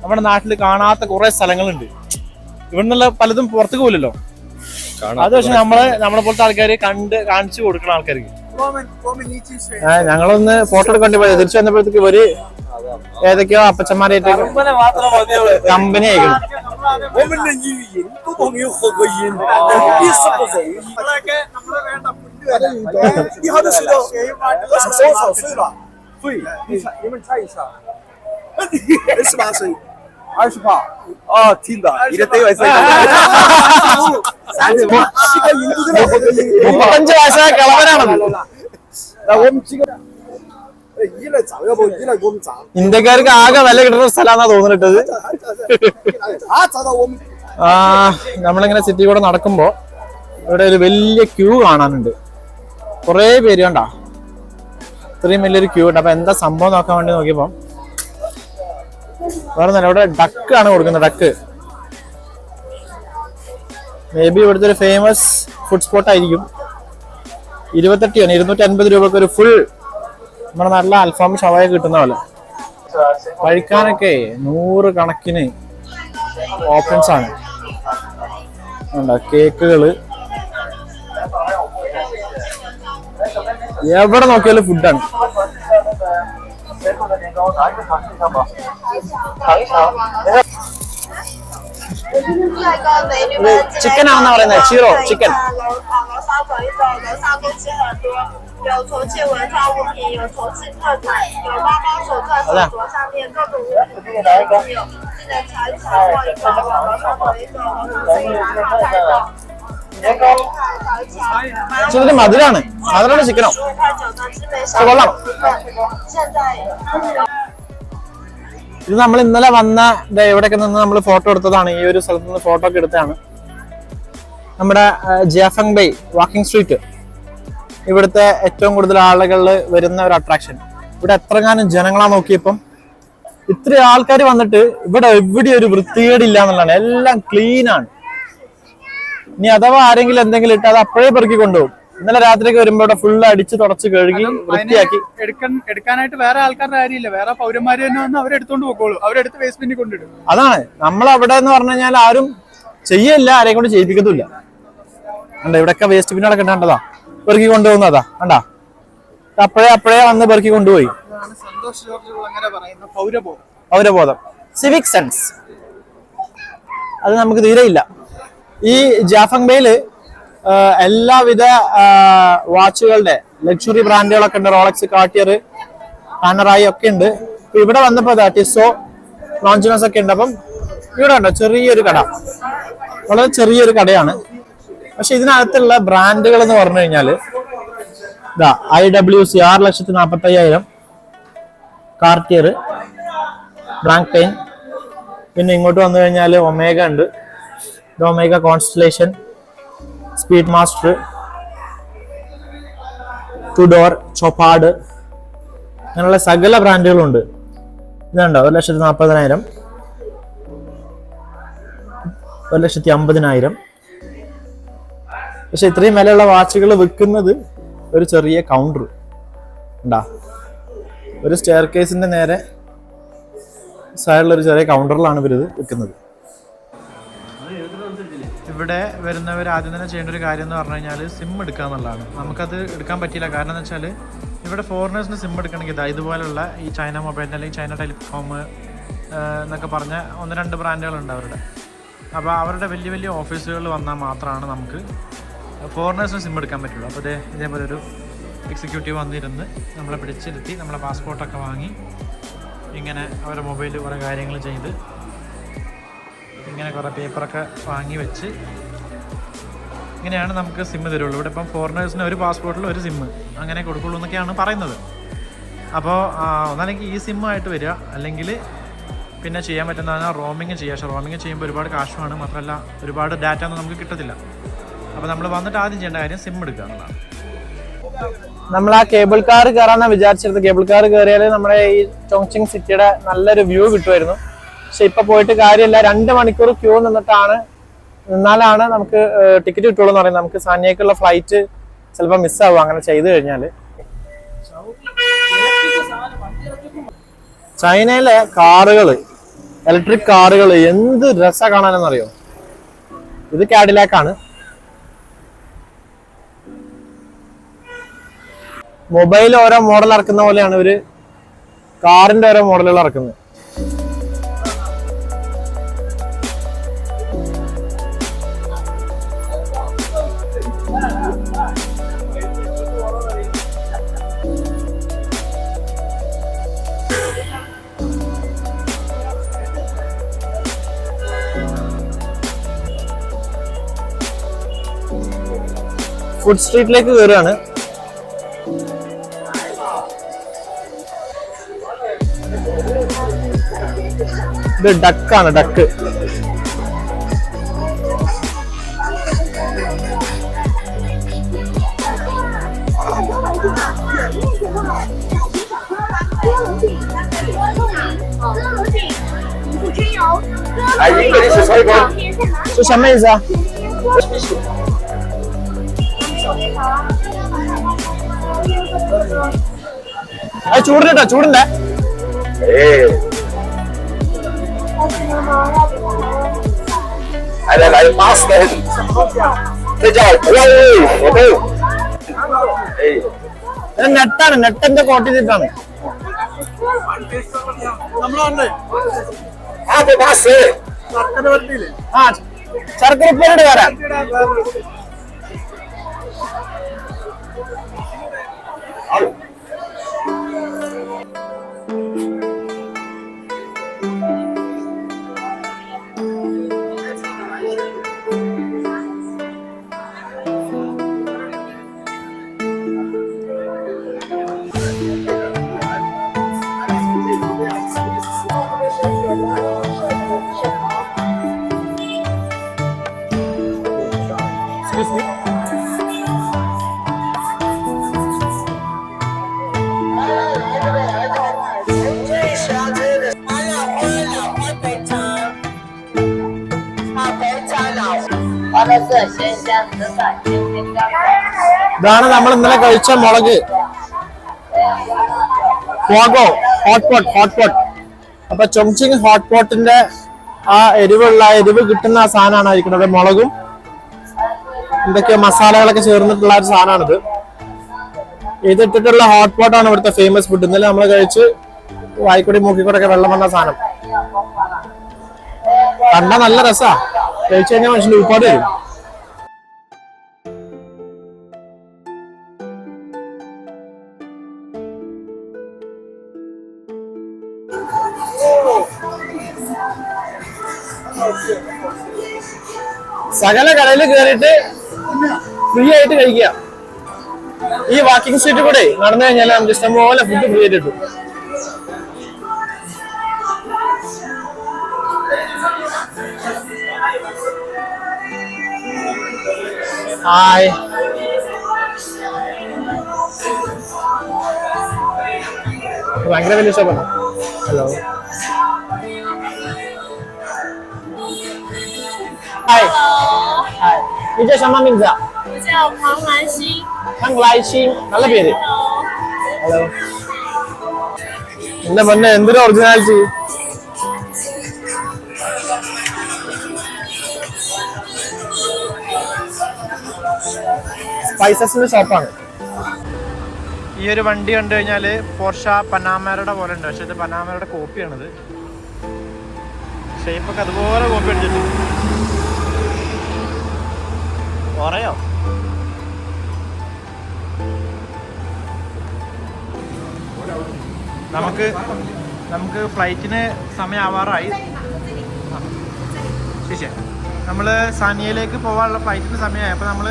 നമ്മുടെ നാട്ടിൽ കാണാത്ത കുറെ സ്ഥലങ്ങളുണ്ട്. ഇവിടെ നിന്നുള്ള പലതും പുറത്തേക്ക് പോലല്ലോ. അത് പക്ഷെ നമ്മളെ പോലത്തെ ആൾക്കാര് കാണിച്ചു കൊടുക്കുന്ന ആൾക്കാർക്ക്. ഞങ്ങളൊന്ന് ഫോട്ടോ എടുക്കേണ്ടി പോയത്, തിരിച്ചു വന്നപ്പോഴത്തേക്ക് ഒരു ഏതൊക്കെയോ അപ്പച്ചന്മാരായിട്ട് കമ്പനി ആയിരിക്കും. മുപ്പത്തഞ്ച് വയസ്സായ കളവനാണത്. ഇന്ത്യക്കാർക്ക് ആകെ വില കിട്ടുന്ന സ്ഥലമാണെന്നാ തോന്നിട്ടത്. നമ്മളിങ്ങനെ സിറ്റി കൂടെ നടക്കുമ്പോ ഇവിടെ ഒരു വലിയ ക്യൂ കാണാനുണ്ട്. കുറെ പേര് കണ്ടാ, ഇത്രയും വലിയൊരു ക്യൂ ഉണ്ട്. അപ്പൊ എന്താ സംഭവം നോക്കാൻ വേണ്ടി നോക്കിയപ്പോ വേറെ നല്ല ഇവിടെ ഡക്ക് ആണ് കൊടുക്കുന്നത്. ഡക്ക് മേ ബി ഇവിടുത്തെ ഒരു ഫേമസ് ഫുഡ് സ്പോട്ട് ആയിരിക്കും. 250 രൂപക്ക് ഒരു ഫുൾ നമ്മുടെ നല്ല അൽഫാം ഷവായ കിട്ടുന്ന പോലെ. കഴിക്കാനൊക്കെ 100 കണക്കിന് ഓപ്ഷൻസ് ആണ്. കേക്കുകള്, എവിടെ നോക്കിയാലും ഫുഡാണ്. ചിക്കൻ ആണെന്നാ പറയുന്നത്, ചീറോ ചിക്കൻ. മധുരാണ് ചിക്കനോ കൊള്ളാം. ഇത് നമ്മൾ ഇന്നലെ വന്ന എവിടെയൊക്കെ നിന്ന് നമ്മൾ ഫോട്ടോ എടുത്തതാണ്. ഈ ഒരു സ്ഥലത്ത് നിന്ന് ഫോട്ടോ ഒക്കെ എടുത്തതാണ്. നമ്മുടെ ജിയാഫങ് ബൈ വാക്കിംഗ് സ്ട്രീറ്റ്, ഇവിടുത്തെ ഏറ്റവും കൂടുതൽ ആളുകൾ വരുന്ന ഒരു അട്രാക്ഷൻ. ഇവിടെ എത്രങ്ങാനും ജനങ്ങളാ നോക്കിയപ്പം. ഇത്ര ആൾക്കാർ വന്നിട്ട് ഇവിടെ എവിടെ ഒരു വൃത്തികേടില്ല എന്നുള്ളതാണ്. എല്ലാം ക്ലീൻ ആണ്. ഇനി അഥവാ ആരെങ്കിലും എന്തെങ്കിലും ഇട്ട് അത് അപ്പോഴേ പെറുക്കി കൊണ്ടുപോകും. ഇന്നലെ രാത്രിയൊക്കെ വരുമ്പോ ഇവിടെ ഫുള്ള് അടിച്ച് തുടച്ച് കഴുകി വൃത്തിയാക്കി. എടുക്കാനായിട്ട് വേറെ ആൾക്കാരുടെ കാര്യമില്ല, വേറെ പൗരന്മാര് തന്നെ വന്ന് അവരെടുത്തോണ്ട് പോക്കോളൂ. അവരെടുത്ത് വേസ്റ്റ് ബിന്നിൽ കൊണ്ടിടും. അതാണ് നമ്മളവിടെ എന്ന് പറഞ്ഞു കഴിഞ്ഞാൽ ആരും ചെയ്യില്ല, ആരെയും കൊണ്ട് ചെയ്യിപ്പിക്കത്തില്ല. കണ്ട ഇവിടെയൊക്കെ വേസ്റ്റ് ബിന്നൊക്കെ കണ്ടതാ പെറുക്കി കൊണ്ടുപോകുന്നതാ. കണ്ടാ അപ്പോഴേ വന്ന് പെറുക്കി കൊണ്ടുപോയി. പൗരബോധം, സിവിക് സെൻസ്, അത് നമുക്ക് തീരെയില്ല. ഈ ജാഫങ് ബേയില് എല്ലാവിധ വാച്ചുകളുടെ ലക്ഷറി ബ്രാൻഡുകളൊക്കെ ഉണ്ട്. റോളക്സ്, കാർട്ടിയർ, പാനറായി ഒക്കെ ഉണ്ട്. ഇവിടെ വന്നപ്പോ ടിസോ, ലോഞ്ചിനസ് ഒക്കെ ഉണ്ട്. അപ്പം ഇവിടെ ഉണ്ടോ ചെറിയൊരു കട, വളരെ ചെറിയൊരു കടയാണ്. പക്ഷെ ഇതിനകത്തുള്ള ബ്രാൻഡുകൾ എന്ന് പറഞ്ഞു കഴിഞ്ഞാല് ഇതാ IWC 6,45,000, കാർട്ടിയർ, ബ്ലാങ്ക് പെയിൻ. പിന്നെ ഇങ്ങോട്ട് വന്നു കഴിഞ്ഞാൽ ഒമേഗ ഉണ്ട്, Omega Constellation, Speedmaster, Tudor, Chopard, അങ്ങനെയുള്ള സകല ബ്രാൻഡുകളുണ്ട്. ഇതുണ്ടോ 1,40,000, 1,50,000. പക്ഷെ ഇത്രയും വിലയുള്ള വാച്ചുകൾ വിൽക്കുന്നത് ഒരു ചെറിയ കൗണ്ടർ ഉണ്ടാ, ഒരു സ്റ്റെയർ കേസിന്റെ നേരെ സൈഡിലുള്ള ഒരു ചെറിയ കൗണ്ടറിലാണ് ഇവരിത് വിൽക്കുന്നത്. ഇവിടെ വരുന്നവർ ആദ്യം തന്നെ ചെയ്യേണ്ട ഒരു കാര്യം എന്ന് പറഞ്ഞു കഴിഞ്ഞാൽ സിം എടുക്കുക എന്നുള്ളതാണ്. നമുക്കത് എടുക്കാൻ പറ്റിയില്ല. കാരണം എന്ന് വെച്ചാൽ ഇവിടെ ഫോറിനേഴ്സിന് സിം എടുക്കണമെങ്കിൽ ഇതുപോലുള്ള ഈ ചൈന മൊബൈൽ അല്ലെങ്കിൽ ചൈന ടെലികോം എന്നൊക്കെ പറഞ്ഞ 1-2 ബ്രാൻഡുകളുണ്ട് അവരുടെ. അപ്പോൾ അവരുടെ വലിയ വലിയ ഓഫീസുകളിൽ വന്നാൽ മാത്രമാണ് നമുക്ക് ഫോറിനേഴ്സിന് സിം എടുക്കാൻ പറ്റുള്ളൂ. അപ്പോൾ ഇതേപോലെ ഒരു എക്സിക്യൂട്ടീവ് വന്നിരുന്ന് നമ്മളെ പിടിച്ചിരുത്തി നമ്മളെ പാസ്പോർട്ടൊക്കെ വാങ്ങി ഇങ്ങനെ അവരുടെ മൊബൈലിൽ കുറേ കാര്യങ്ങൾ ചെയ്ത് ഇങ്ങനെ കുറേ പേപ്പറൊക്കെ വാങ്ങി വെച്ച് ഇങ്ങനെയാണ് നമുക്ക് സിം തരുള്ളൂ. ഇവിടെ ഇപ്പം ഫോറിനേഴ്സിന് ഒരു പാസ്പോർട്ടിൽ ഒരു സിം അങ്ങനെ കൊടുക്കുള്ളൂ എന്നൊക്കെയാണ് പറയുന്നത്. അപ്പോൾ ഒന്നല്ലെങ്കിൽ ഈ സിമ്മായിട്ട് വരിക, അല്ലെങ്കിൽ പിന്നെ ചെയ്യാൻ പറ്റുന്നതാണ് റോമിങ് ചെയ്യുക. പക്ഷേ റോമിങ് ചെയ്യുമ്പോൾ ഒരുപാട് കാശുമാണ്, മാത്രമല്ല ഒരുപാട് ഡാറ്റ ഒന്നും നമുക്ക് കിട്ടത്തില്ല. അപ്പോൾ നമ്മൾ വന്നിട്ട് ആദ്യം ചെയ്യേണ്ട കാര്യം സിം എടുക്കുക എന്നുള്ളതാണ്. നമ്മൾ ആ കേബിൾ കാർ കയറാന്നാണ് വിചാരിച്ചിരുന്നത്. കേബിൾ കാർ കയറിയാൽ നമ്മുടെ ഈ ചോങ്ചിങ് സിറ്റിയുടെ നല്ലൊരു വ്യൂ കിട്ടുമായിരുന്നു. പക്ഷെ ഇപ്പൊ പോയിട്ട് കാര്യമില്ല. 2 മണിക്കൂർ ക്യൂ നിന്നാലാണ് നമുക്ക് ടിക്കറ്റ് കിട്ടുള്ളൂ എന്ന് പറയുന്നത്. നമുക്ക് സാനിയക്കുള്ള ഫ്ലൈറ്റ് ചിലപ്പോൾ മിസ്സാവും അങ്ങനെ ചെയ്തു കഴിഞ്ഞാൽ. ചൈനയിലെ കാറുകൾ, ഇലക്ട്രിക് കാറുകൾ എന്ത് രസ കാണാനെന്നറിയോ. ഇത് കാഡിലാക്കാണ്. മൊബൈൽ ഓരോ മോഡൽ ഇറക്കുന്ന പോലെയാണ് ഇവര് കാറിന്റെ ഓരോ മോഡലുകൾ ഇറക്കുന്നത്. ഫുഡ് സ്ട്രീറ്റിലേക്ക് കയറുകയാണ്. ഇത് ഡക്കാണ്, ഡക്ക്.是什么意思啊？哎，ചൂടുണ്ടോ? ചൂടുണ്ടേ?来8分，这叫നെട്ടാണ്, നെട്ടിന്റെ കോട്ട് ചെയ്തിട്ടാണ്. ആ ശർക്കര ഉപ്പേരിയുടെ വരാം. ഇതാണ് നമ്മൾ ഇന്നലെ കഴിച്ച മുളക്. Pogo hot pot. അപ്പൊ ചൊങ്ചിങ് ഹോട്ട് പോട്ടിന്റെ ആ എരിവ് കിട്ടുന്ന ആ സാധനമാണ് ഇരിക്കുന്നത്. മുളകും എന്തൊക്കെയോ മസാലകളൊക്കെ ചേർന്നിട്ടുള്ള ഒരു സാധനമാണിത്. ഇതിട്ടിട്ടുള്ള ഹോട്ട് പോട്ടാണ് ഇവിടുത്തെ ഫേമസ് ഫുഡ്. ഇന്നലെ നമ്മൾ കഴിച്ച് വായിക്കൂടി മൂക്കിക്കൂടെ ഒക്കെ വെള്ളം വന്ന സാധനം. കണ്ട നല്ല രസാ. കഴിച്ചു കഴിഞ്ഞാൽ മനുഷ്യന് ഉൾപ്പാട് വരും. സകല കടയിൽ കയറിയിട്ട് ഫ്രീ ആയിട്ട് കഴിക്കുക. ഈ വാക്കിംഗ് സ്ട്രീറ്റ് കൂടെ നടന്നു കഴിഞ്ഞാൽ നമുക്ക് ഇഷ്ടംപോലെ ഫുഡ് ഫ്രീ ആയിട്ട് കിട്ടും. ഹായ്, ഭയങ്കര വലിയ ഷോപ്പാണ്. Hello, hi hi. 你叫什么名字啊？我叫庞兰心。庞兰心，നല്ല പേര്. ഹലോ. എന്റെ പൊന്നെ, എന്തൊരു ഒറിജിനാലിറ്റി. സ്പൈസസിന്റെ ഷോപ്പാണ്. ഈ ഒരു വണ്ടി കണ്ടു കഴിഞ്ഞാല് പോർഷ പനാമയുടെ പോലെ ഉണ്ട്. പക്ഷെ ഇത് പനാമയുടെ കോപ്പിയാണിത്. ഷേപ്പൊക്കെ അതുപോലെ കോപ്പി അടിച്ചിട്ടുണ്ട്. കുറയോ നമുക്ക് ഫ്ലൈറ്റിന് സമയം ആവാറായി. ശരി, നമ്മൾ സാനിയയിലേക്ക് പോകാനുള്ള ഫ്ലൈറ്റിന് സമയമായി. അപ്പോൾ നമ്മൾ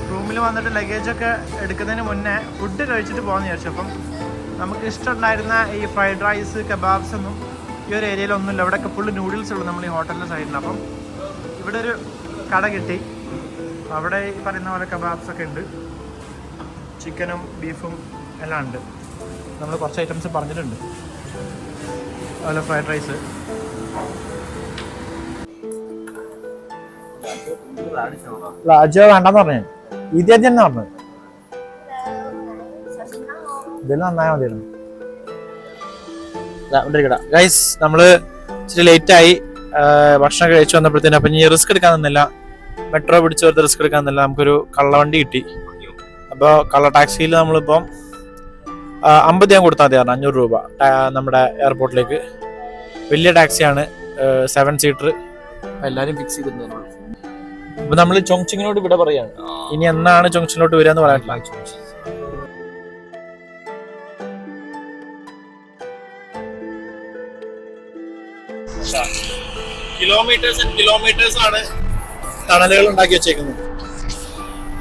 റൂമിൽ വന്നിട്ട് ലഗേജൊക്കെ എടുക്കുന്നതിന് മുന്നേ ഫുഡ് കഴിച്ചിട്ട് പോകാമെന്ന് വിചാരിച്ചു. അപ്പം നമുക്ക് ഇഷ്ടമുണ്ടായിരുന്ന ഈ ഫ്രൈഡ് റൈസ്, കബാബ്സ് ഒന്നും ഈ ഒരു ഏരിയയിലൊന്നുമില്ല. ഇവിടെയൊക്കെ ഫുള്ള് നൂഡിൽസ് ഉള്ളു നമ്മൾ ഈ ഹോട്ടലിൻ്റെ സൈഡിൽ. അപ്പം ഇവിടെ ഒരു കട കിട്ടി. അവിടെ ഈ പറയുന്ന പോലെ കബാബ്സ് ഒക്കെ ഉണ്ട്, ചിക്കനും ബീഫും എല്ലാം ഉണ്ട്. നമ്മൾ കുറച്ച് ഐറ്റംസ് പറഞ്ഞിട്ടുണ്ട്, അതുപോലെ ഫ്രൈഡ് റൈസ്. അജോ വേണ്ടെന്ന് പറഞ്ഞു, ഇത് തന്നെ പറഞ്ഞു. ഇതെല്ലാം നന്നായാൽ മതിയായിരുന്നു. ഗൈസ് നമ്മള് ഇച്ചിരി ലേറ്റായി ഭക്ഷണം കഴിച്ചു വന്നപ്പോഴത്തേനും. അപ്പം ഇനി റിസ്ക് എടുക്കാൻ നിന്നില്ല, മെട്രോ പിടിച്ച് വെറുതെ റിസ്ക് എടുക്കാൻ നിന്നില്ല. നമുക്കൊരു കള്ളവണ്ടി കിട്ടി. അപ്പോൾ കള്ള ടാക്സിയിൽ നമ്മളിപ്പം 50 ഞാൻ കൊടുത്താൽ മതി, 500 രൂപ നമ്മുടെ എയർപോർട്ടിലേക്ക്. വലിയ ടാക്സിയാണ്, 7 സീറ്റർ. എല്ലാവരും ഫിക്സ് ചെയ്തിട്ടുണ്ടോ? അപ്പൊ നമ്മൾ ചൊങ്ചിങ്ങിനോട് ഇവിടെ പറയാണ്. ഇനി എന്നാണ് ചൊങ്ചിങ്ങിലോട്ട് വരിക എന്ന് പറയാനില്ല. കിലോമീറ്റേഴ്സ് ആൻഡ് കിലോമീറ്റേഴ്സ് ആണ് ടണലുകൾ ഉണ്ടാക്കി വെച്ചേക്കുന്നത്.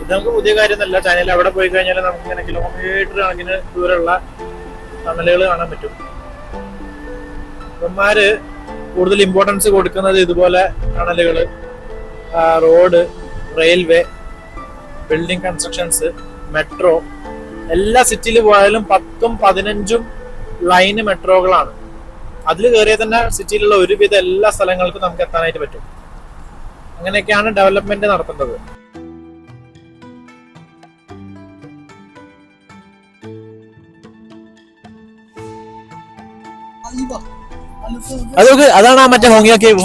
ഇത് നമുക്ക് പുതിയ കാര്യമൊന്നുമല്ല. ചൈനയിൽ അവിടെ പോയി കഴിഞ്ഞാൽ നമുക്ക് ഇങ്ങനെ കിലോമീറ്റർ കണക്കിന് ദൂരമുള്ള ടണലുകൾ കാണാൻ പറ്റും. ഇവന്മാര് കൂടുതൽ ഇമ്പോർട്ടൻസ് കൊടുക്കുന്നത് ഇതുപോലെ ടണലുകൾ, road, railway, building constructions, metro. എല്ലാ സിറ്റിയിൽ പോയാലും 10ഉം 15ഉം ലൈന് മെട്രോകളാണ്. അതിൽ കയറിയാൽ തന്നെ സിറ്റിയിലുള്ള ഒരുവിധ എല്ലാ സ്ഥലങ്ങൾക്കും നമുക്ക് എത്താനായിട്ട് പറ്റും. അങ്ങനെയൊക്കെയാണ് ഡെവലപ്മെന്റ് നടത്തേണ്ടത്. അതൊക്കെ അതാണ് ആ മറ്റേ ഹോങ്ങിയ കേവ്.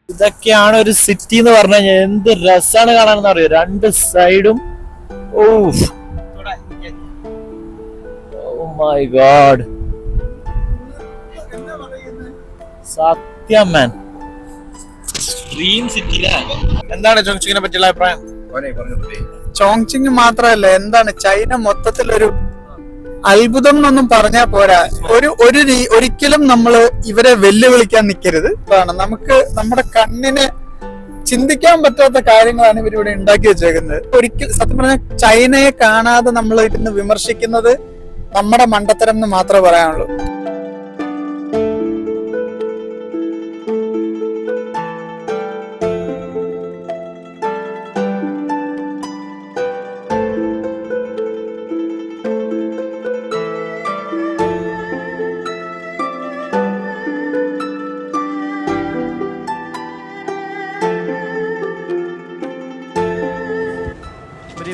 ഇതൊക്കെയാണ് ഒരു സിറ്റി എന്ന് പറഞ്ഞു കഴിഞ്ഞാൽ. എന്ത് രസമാണ് കാണാനെന്ന് അറിയോ, 2 സൈഡും. ഓ മൈ ഗോഡ്, സത്യം മാൻ, ഡ്രീം സിറ്റി. എന്താണ് ചൊങ്ചിങ്ങിനെ പറ്റിയുള്ള അഭിപ്രായം? ചോങ്ചിങ് മാത്രമല്ല, എന്താണ് ചൈന മൊത്തത്തിലൊരു അത്ഭുതം എന്നൊന്നും പറഞ്ഞാൽ പോരാ. ഒരിക്കലും നമ്മൾ ഇവരെ വെല്ലുവിളിക്കാൻ നിൽക്കരുത്. നമുക്ക് നമ്മുടെ കണ്ണിന് ചിന്തിക്കാൻ പറ്റാത്ത കാര്യങ്ങളാണ് ഇവരിവിടെ ഉണ്ടാക്കി വെച്ചേക്കുന്നത്. ഒരിക്കലും സത്യം പറഞ്ഞാൽ ചൈനയെ കാണാതെ നമ്മൾ ഇരുന്ന് വിമർശിക്കുന്നത് നമ്മുടെ മണ്ടത്തരം എന്ന് മാത്രമേ പറയാനുള്ളൂ.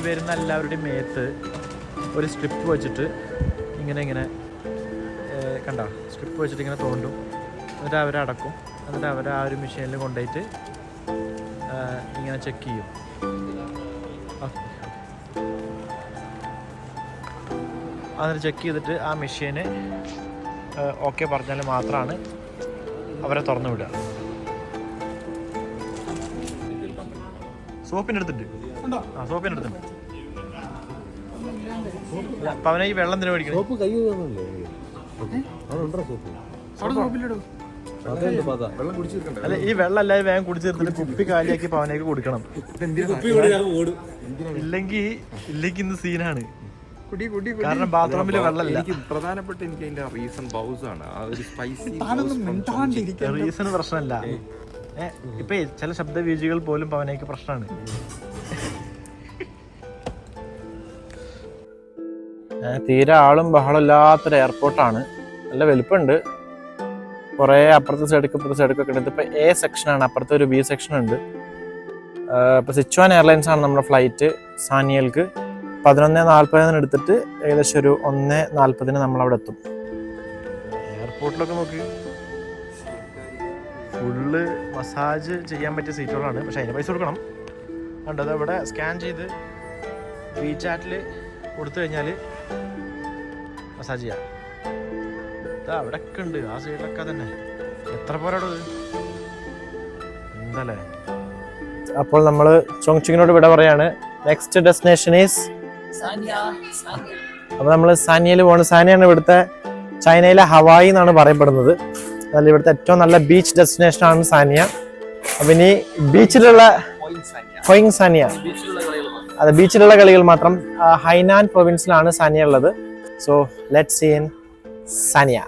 വരുന്ന എല്ലാവരുടെയും മേത്ത് ഒരു സ്ട്രിപ്പ് വെച്ചിട്ട് ഇങ്ങനെ കണ്ട സ്ട്രിപ്പ് വെച്ചിട്ട് ഇങ്ങനെ തോണ്ടും. എന്നിട്ട് അവരെ അടക്കും. എന്നിട്ട് അവരെ ആ ഒരു മെഷീനിൽ കൊണ്ടുപോയിട്ട് ഇങ്ങനെ ചെക്ക് ചെയ്യും. അതിന് ചെക്ക് ചെയ്തിട്ട് ആ മെഷീന് ഓക്കെ പറഞ്ഞാൽ മാത്രമാണ് അവരെ തുറന്നു വിടുക. സോപ്പിനെടുത്തിട്ട് സോപ്പിനെടുത്തിട്ട് അപ്പൊ അവനെ ഈ വെള്ളം എന്തിനാ മേടിക്കണേ? അല്ല, ഈ വെള്ളം എല്ലാവരും വേഗം കുടിച്ചു തീർത്തിട്ട് കുപ്പി കാലിയാക്കി പവനേക്ക് കൊടുക്കണം. ഇല്ലെങ്കിൽ ഇന്ന് സീനാണ്. കാരണം ബാത്റൂമിൽ വെള്ളമില്ല. പ്രധാനപ്പെട്ട എനിക്ക് അതിന്റെ റീസൺ ബൗസ് ആണ്. റീസൺ പ്രശ്നമല്ല. ഇപ്പൊ ചില ശബ്ദവീചികൾ പോലും പവനേക്ക് പ്രശ്നമാണ്. തീരെ ആളും ബഹളം ഇല്ലാത്തൊരു എയർപോർട്ടാണ്. നല്ല വലുപ്പമുണ്ട്. കുറേ അപ്പുറത്തെ സൈഡൊക്കെ ഉണ്ട്. ഇപ്പൊ A സെക്ഷനാണ്, അപ്പുറത്തെ ഒരു B സെക്ഷൻ ഉണ്ട്. ഇപ്പൊ സിച്ചുവാൻ എയർലൈൻസ് ആണ് നമ്മുടെ ഫ്ലൈറ്റ്. സാനിയൽക്ക് 11:40 എടുത്തിട്ട് ഏകദേശം ഒരു 1:40 നമ്മളവിടെ എത്തും. എയർപോർട്ടിലൊക്കെ നോക്കി ഫുള്ള് മസാജ് ചെയ്യാൻ പറ്റിയ സീറ്റുകളാണ്. പക്ഷെ അതിന് പൈസ കൊടുക്കണം. കണ്ടത് അവിടെ സ്കാൻ ചെയ്ത് WeChat കൊടുത്തു കഴിഞ്ഞാൽ മസാജ് ചെയ്യാം. അവിടെ ഒക്കെ ഉണ്ട്, ആ സൈഡിലൊക്കെ തന്നെ. എത്ര പോരാടോ എന്തല്ലേ. അപ്പോൾ നമ്മൾ ചൊങ്ചിങ്ങിനോട് ഇവിടെ പറയാണ്. നെക്സ്റ്റ് ഡെസ്റ്റിനേഷൻ ഈസ് അപ്പോൾ നമ്മൾ സാനിയയിൽ പോകണം. സാനിയാണ് ഇവിടുത്തെ ചൈനയിലെ ഹവായി എന്നാണ് പറയപ്പെടുന്നത്. അതല്ല ഇവിടുത്തെ ഏറ്റവും നല്ല ബീച്ച് ഡെസ്റ്റിനേഷൻ ആണ് സാനിയ. അപ്പൊ ഇനി ബീച്ചിലുള്ള ഹോയിങ് സാനിയ, അതെ ബീച്ചിലുള്ള കളികൾ മാത്രം. ഹൈനാൻ പ്രൊവിൻസിലാണ് സാനിയ ഉള്ളത്. So let's see in Sania.